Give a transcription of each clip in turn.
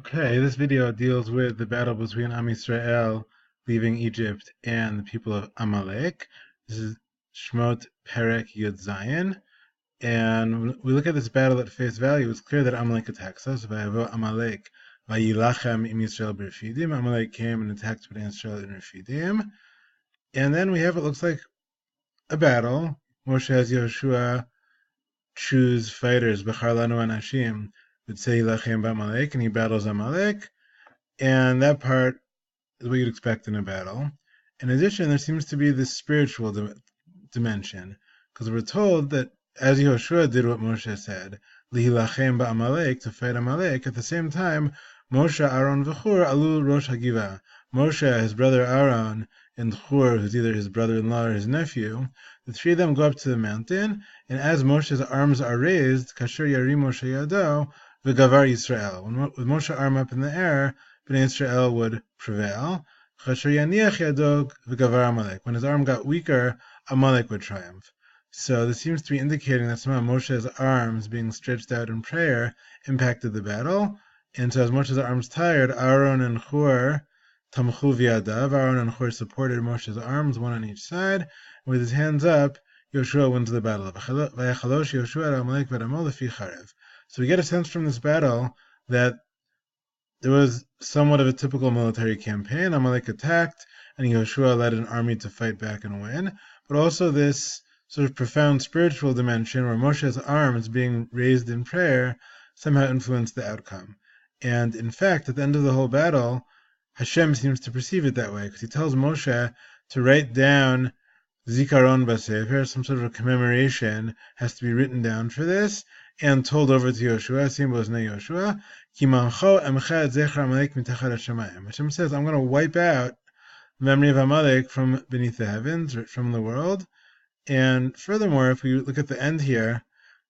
Okay, this video deals with the battle between Am Yisrael leaving Egypt and the people of Amalek. This is Shmot Perek Yud Zayin. And when we look at this battle at face value, it's clear that Amalek attacks us. Vayavo Amalek vayilachem im Yisrael b'Refidim. Amalek came and attacked Bnei Yisrael in Refidim. And then we have what looks like a battle. Moshe has Yehoshua choose fighters, B'char lanu anashim, v'tzei yilachem b'Amalek, and he battles Amalek. And that part is what you'd expect in a battle. In addition, there seems to be this spiritual dimension, because we're told that as Yehoshua did what Moshe said, lihilachem ba'amalek, to fight Amalek, at the same time, Moshe, Aaron, v'Chur alu rosh hagiva. Moshe, his brother Aaron, and Chur, who's either his brother-in-law or his nephew, the three of them go up to the mountain, and as Moshe's arms are raised, kasher yarim Moshe yado, v'gavar Yisrael. With Moshe's arm up in the air, Bnei Israel would prevail. When his arm got weaker, Amalek would triumph. So this seems to be indicating that somehow Moshe's arms being stretched out in prayer impacted the battle. And so as Moshe's arms tired, Aaron and Hur tamchu v'yadav. Aaron and Hur supported Moshe's arms, one on each side. With his hands up, Yoshua wins the battle. So we get a sense from this battle that there was somewhat of a typical military campaign. Amalek attacked, and Yehoshua led an army to fight back and win. But also this sort of profound spiritual dimension where Moshe's arms being raised in prayer somehow influenced the outcome. And in fact, at the end of the whole battle, Hashem seems to perceive it that way, because he tells Moshe to write down Zikaron B'Sefer, some sort of a commemoration has to be written down for this, and told over to Yehoshua, same was Yehoshua, Hashem says, I'm going to wipe out the memory of Amalek from beneath the heavens, from the world. And furthermore, if we look at the end here,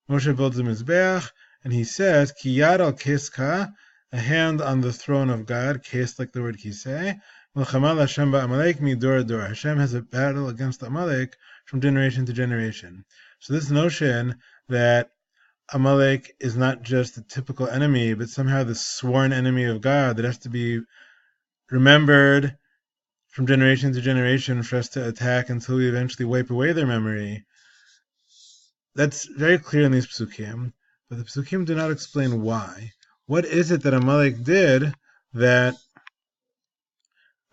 Moshe builds a Mizbeach, and he says, Ki yad al keska, a hand on the throne of God, kes like the word kisei, Milchama Hashem ba'Amalek midor dor. Hashem has a battle against Amalek from generation to generation. So this notion that Amalek is not just a typical enemy, but somehow the sworn enemy of God that has to be remembered from generation to generation for us to attack until we eventually wipe away their memory. That's very clear in these psukim, but the psukim do not explain why. What is it that Amalek did that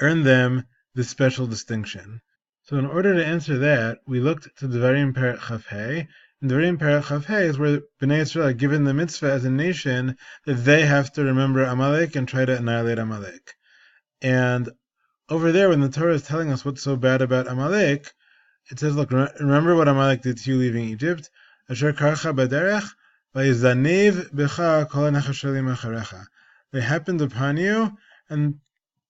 earned them this special distinction? So in order to answer that, we looked to Devarim Perek Chaf Hei. And Devarim Perek Chaf Hei is where Bnei Israel are given the mitzvah as a nation that they have to remember Amalek and try to annihilate Amalek. And over there, when the Torah is telling us what's so bad about Amalek, it says, look, remember what Amalek did to you leaving Egypt? Asher karcha baderech, vayizanev becha kol ha'nechashalim acharecha. They happened upon you, and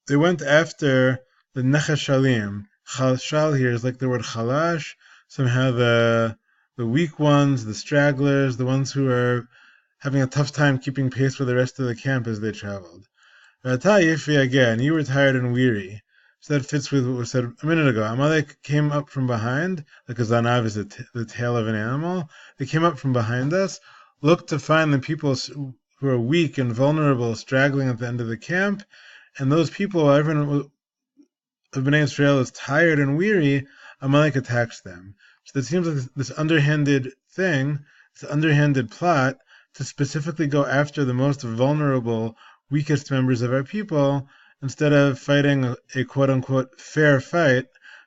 they went after the nechashalim. Chal here is like the word chalash, somehow the weak ones, the stragglers, the ones who are having a tough time keeping pace with the rest of the camp as they traveled. Again, you were tired and weary. So that fits with what was said a minute ago. Amalek came up from behind, like a zanav is the tail of an animal. They came up from behind us, looked to find the people who are weak and vulnerable straggling at the end of the camp, and those people, while everyone of Bnei Israel is tired and weary, Amalek attacks them. So it seems like this underhanded thing, this underhanded plot, to specifically go after the most vulnerable, weakest members of our people, instead of fighting a quote-unquote fair fight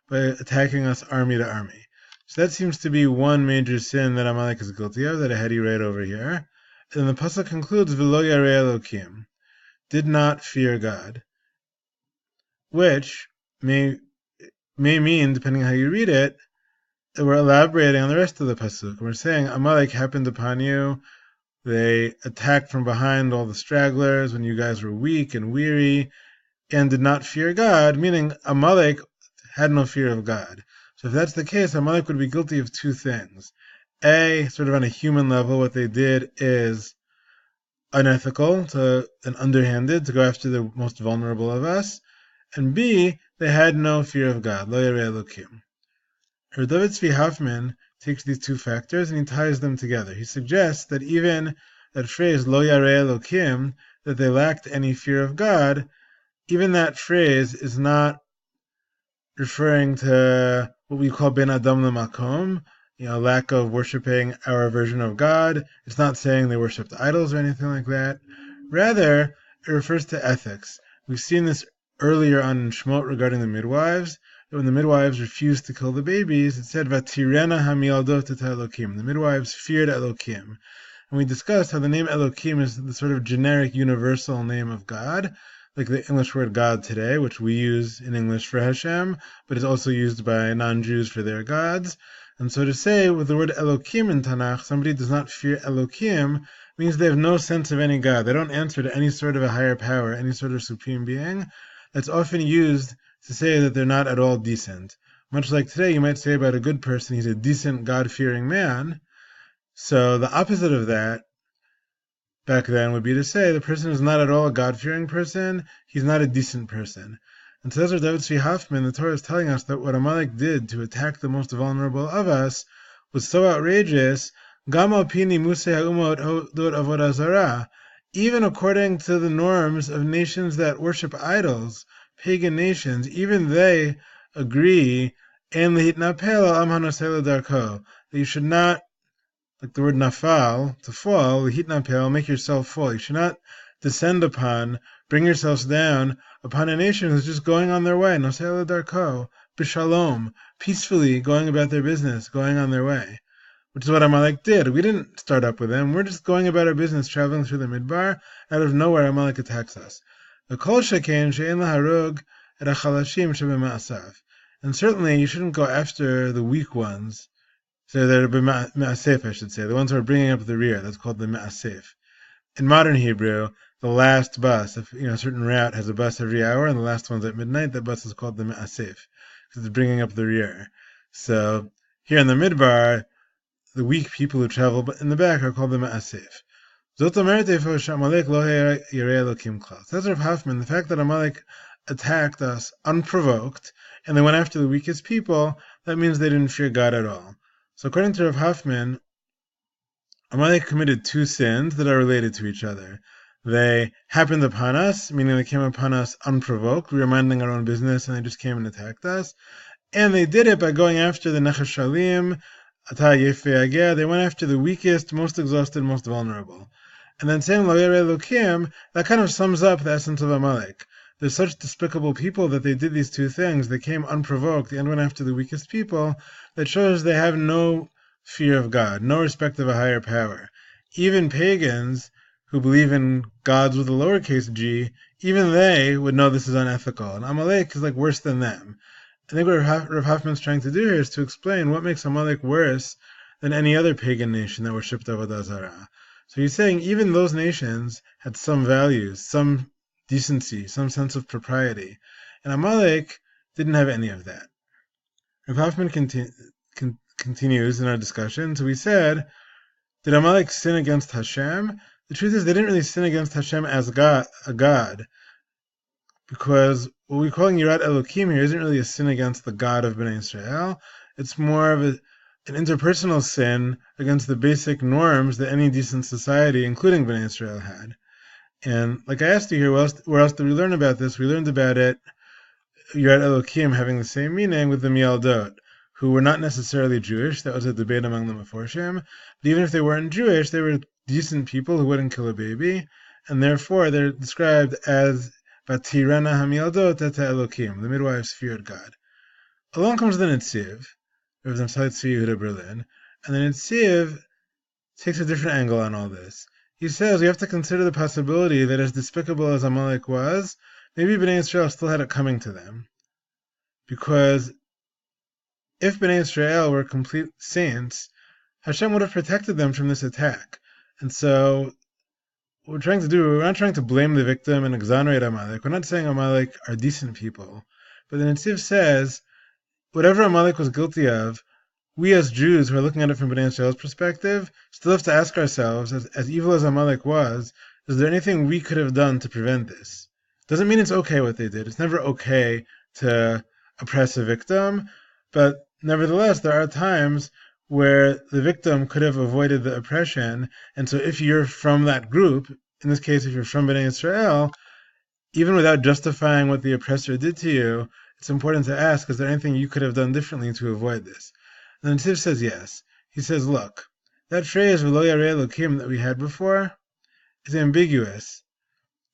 by attacking us army to army. So that seems to be one major sin that Amalek is guilty of, that I had you right over here. And the pasuk concludes, V'lo yarei Elokim, did not fear God, which may mean, depending on how you read it, that we're elaborating on the rest of the pasuk. We're saying Amalek happened upon you, they attacked from behind all the stragglers when you guys were weak and weary, and did not fear God, meaning Amalek had no fear of God. So if that's the case, Amalek would be guilty of two things. A, sort of on a human level, what they did is unethical and underhanded, to go after the most vulnerable of us. And B, they had no fear of God. Lo yarei Elokim. Rav David Tzvi Hoffman takes these two factors and he ties them together. He suggests that even that phrase, Lo yarei Elokim, that they lacked any fear of God, even that phrase is not referring to what we call ben adam lemakom, lack of worshiping our version of God. It's not saying they worshipped idols or anything like that. Rather, it refers to ethics. We've seen this earlier on in Shemot regarding the midwives. That when the midwives refused to kill the babies, it said vatirena hamialdot et Elokim. The midwives feared Elokim. And we discussed how the name Elokim is the sort of generic universal name of God, like the English word God today, which we use in English for Hashem, but is also used by non-Jews for their gods. And so to say with the word Elokim in Tanakh, somebody does not fear Elokim, means they have no sense of any God. They don't answer to any sort of a higher power, any sort of supreme being. That's often used to say that they're not at all decent. Much like today, you might say about a good person, he's a decent, God-fearing man. So the opposite of that back then would be to say the person is not at all a God-fearing person, he's not a decent person. And so David Tzvi Hoffman, the Torah is telling us that what Amalek did to attack the most vulnerable of us was so outrageous, Gam al pini musei ha'umot hodot avodah zarah, even according to the norms of nations that worship idols, pagan nations, even they agree, en lehitnapel al am hanosei ledarko, that you should not, like the word nafal, to fall, lehitnapel, make yourself fall. You should not descend upon, bring yourselves down upon a nation who's just going on their way, nosei ledarko, b'shalom, peacefully going about their business, going on their way. Which is what Amalek did. We didn't start up with them. We're just going about our business, traveling through the Midbar. Out of nowhere, Amalek attacks us. And certainly, you shouldn't go after the weak ones. So they're me'asef, I should say. The ones who are bringing up the rear. That's called the me'asef. In modern Hebrew, the last bus, if a certain route has a bus every hour, and the last one's at midnight, that bus is called the me'asef, because it's bringing up the rear. So here in the Midbar, the weak people who travel in the back are called the Ma'asef. Says Rav Hoffman, the fact that Amalek attacked us unprovoked, and they went after the weakest people, that means they didn't fear God at all. So according to Rav Hoffman, Amalek committed two sins that are related to each other. They happened upon us, meaning they came upon us unprovoked. We were minding our own business, and they just came and attacked us. And they did it by going after the Nechashalim, they went after the weakest, most exhausted, most vulnerable. And then saying Lo Yireh Elokim, that kind of sums up the essence of Amalek. They're such despicable people that they did these two things. They came unprovoked and went after the weakest people. That shows they have no fear of God, no respect of a higher power. Even pagans who believe in gods with a lowercase g, even they would know this is unethical. And Amalek is like worse than them. I think what Rav Hoffman's trying to do here is to explain what makes Amalek worse than any other pagan nation that worshipped Avodah Zarah. So he's saying even those nations had some values, some decency, some sense of propriety. And Amalek didn't have any of that. Rav Hoffman continues in our discussion. So we said, did Amalek sin against Hashem? The truth is they didn't really sin against Hashem as a God. Because what we're calling Yirat Elokim here isn't really a sin against the God of Bnei Israel. It's more of an interpersonal sin against the basic norms that any decent society, including Bnei Israel, had. And like I asked you here, where else did we learn about this? We learned about it, Yirat Elokim having the same meaning with the Mialdot, who were not necessarily Jewish. That was a debate among the Meforshim. But even if they weren't Jewish, they were decent people who wouldn't kill a baby. And therefore, they're described as Vatirana hamialdot et Elokim. The midwives feared God. Along comes the Netziv, Rav Tzvi Yehuda Berlin, and the Netziv takes a different angle on all this. He says we have to consider the possibility that as despicable as Amalek was, maybe Bnei Israel still had it coming to them. Because if Bnei Israel were complete saints, Hashem would have protected them from this attack. And so what we're trying to do, we're not trying to blame the victim and exonerate Amalek. We're not saying Amalek are decent people. But the Netziv says, whatever Amalek was guilty of, we as Jews who are looking at it from Bnei Israel's perspective, still have to ask ourselves, as evil as Amalek was, is there anything we could have done to prevent this? Doesn't mean it's okay what they did. It's never okay to oppress a victim, but nevertheless, there are times where the victim could have avoided the oppression, and so if you're from that group, in this case, if you're from Bnei Israel, even without justifying what the oppressor did to you, it's important to ask, is there anything you could have done differently to avoid this? And the Netziv says yes. He says, look, that phrase, V'lo yarei Elokim, that we had before, is ambiguous.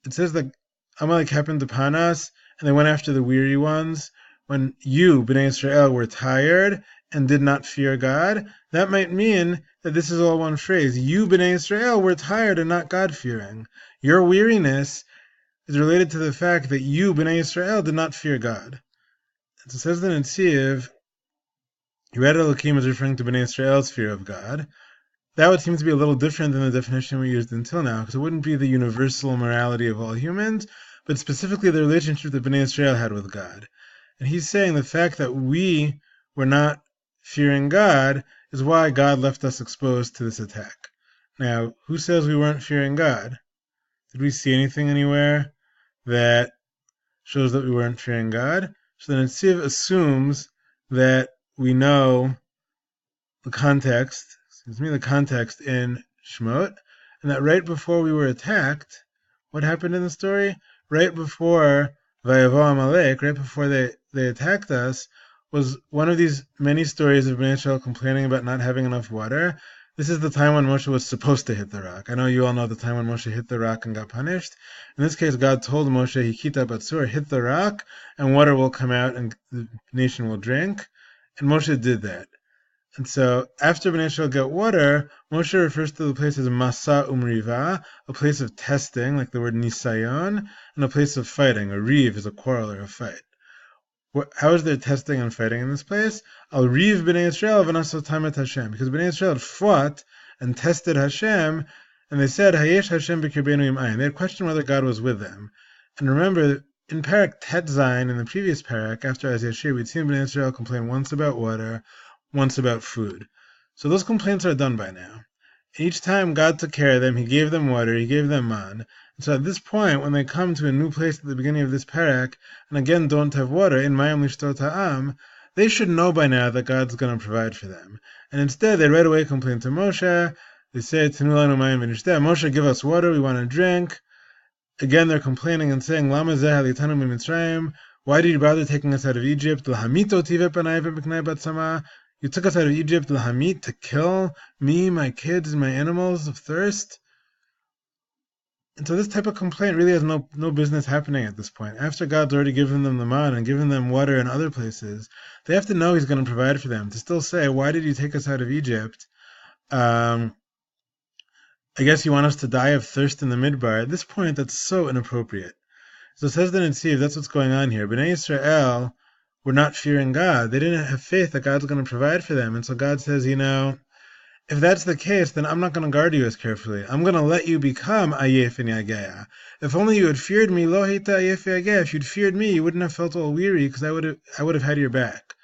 It says that Amalek happened upon us, and they went after the weary ones. When you, Bnei Israel, were tired and did not fear God, that might mean that this is all one phrase. You, Bnei Israel, were tired and not God-fearing. Your weariness is related to the fact that you, Bnei Israel, did not fear God. And so it says that in Tziv, Yirat Elokim is referring to Bnei Israel's fear of God. That would seem to be a little different than the definition we used until now, because it wouldn't be the universal morality of all humans, but specifically the relationship that Bnei Israel had with God. And he's saying the fact that we were not fearing God is why God left us exposed to this attack. Now, who says we weren't fearing God? Did we see anything anywhere that shows that we weren't fearing God? So the Netziv assumes that we know the context in Shemot, and that right before we were attacked, what happened in the story? Right before Vayavo Amalek, right before they attacked us, was one of these many stories of Bnei Israel complaining about not having enough water. This is the time when Moshe was supposed to hit the rock. I know you all know the time when Moshe hit the rock and got punished. In this case, God told Moshe, Hikita Batsur, hit the rock, and water will come out and the nation will drink. And Moshe did that. And so, after Bnei Israel got water, Moshe refers to the place as Masa Umriva, a place of testing, like the word Nisayon, and a place of fighting. A riv is a quarrel or a fight. How is there testing and fighting in this place? Al riv Bnei Israel v'naso tamet Hashem. Because Bnei Israel had fought and tested Hashem, and they said, Hayesh Hashem b'kirbenu im'ayin. They had questioned whether God was with them. And remember, in Parak Tet Zayin, in the previous Parak, after Az Yashir, we'd seen Bnei Israel complain once about water, once about food. So those complaints are done by now. Each time God took care of them, He gave them water, He gave them man. And so at this point, when they come to a new place at the beginning of this parak, and again don't have water, in Mayam Lishtot Ha'am, they should know by now that God's going to provide for them. And instead, they right away complain to Moshe. They say, Tenu lanu mayim v'nishteh, Moshe, give us water, we want to drink. Again, they're complaining and saying, Lama zeh halitanu miMitzrayim, why did you bother taking us out of Egypt? L'hamito tiveh panai v'miknai batzama. You took us out of Egypt, l'hamit, to kill me, my kids, and my animals of thirst. And so this type of complaint really has no business happening at this point. After God's already given them the man and given them water in other places, they have to know He's going to provide for them. To still say, why did you take us out of Egypt? I guess you want us to die of thirst in the midbar. At this point, that's so inappropriate. So it says that in Tziv, that's what's going on here. Bnei Israel were not fearing God. They didn't have faith that God's going to provide for them. And so God says, if that's the case, then I'm not going to guard you as carefully. I'm going to let you become Ayef and Yageya. If only you had feared me, Lo Heita Ayef Yageya. If you'd feared me, you wouldn't have felt all weary, because I would have had your back.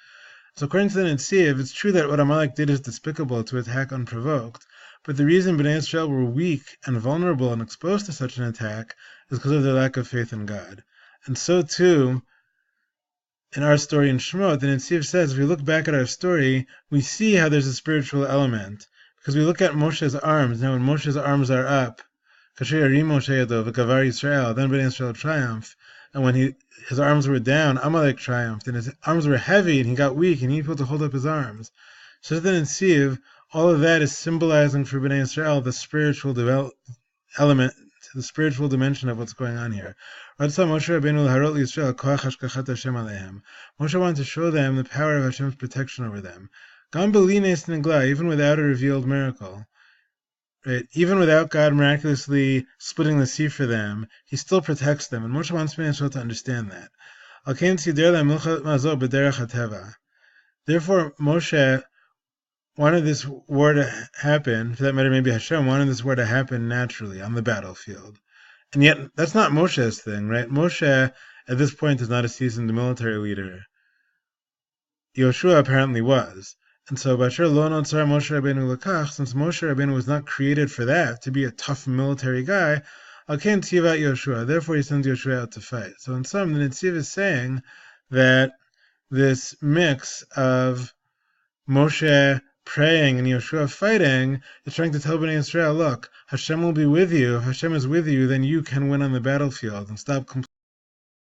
So according to the Netziv, it's true that what Amalek did is despicable, to attack unprovoked. But the reason Bnei Israel were weak and vulnerable and exposed to such an attack is because of their lack of faith in God. And so too, in our story in Shemot, the Netziv says, if we look back at our story, we see how there's a spiritual element. Because we look at Moshe's arms. Now, when Moshe's arms are up, Kasher Yarim Moshe Yado v'Kavar Yisrael, then Bnei Israel triumphed. And when his arms were down, Amalek triumphed. And his arms were heavy, and he got weak, and he needed people to hold up his arms. So then in Netziv, all of that is symbolizing for Bnei Israel the spiritual element, the spiritual dimension of what's going on here. Moshe wanted to show them the power of Hashem's protection over them. Even without a revealed miracle. Right? Even without God miraculously splitting the sea for them, He still protects them. And Moshe wants Bnei Israel to understand that. Therefore, Moshe wanted this war to happen, for that matter, maybe Hashem wanted this war to happen naturally on the battlefield. And yet, that's not Moshe's thing, right? Moshe, at this point, is not a seasoned military leader. Yoshua apparently was. And so, Bashar lo notzar Moshe Rabbeinu lekach, since Moshe Rabbeinu was not created for that, to be a tough military guy, Alken tzivat Yoshua, therefore he sends Yoshua out to fight. So in sum, the Netziv is saying that this mix of Moshe praying and Yeshua fighting, is trying to tell Bnei Israel, look, Hashem will be with you. If Hashem is with you, then you can win on the battlefield and stop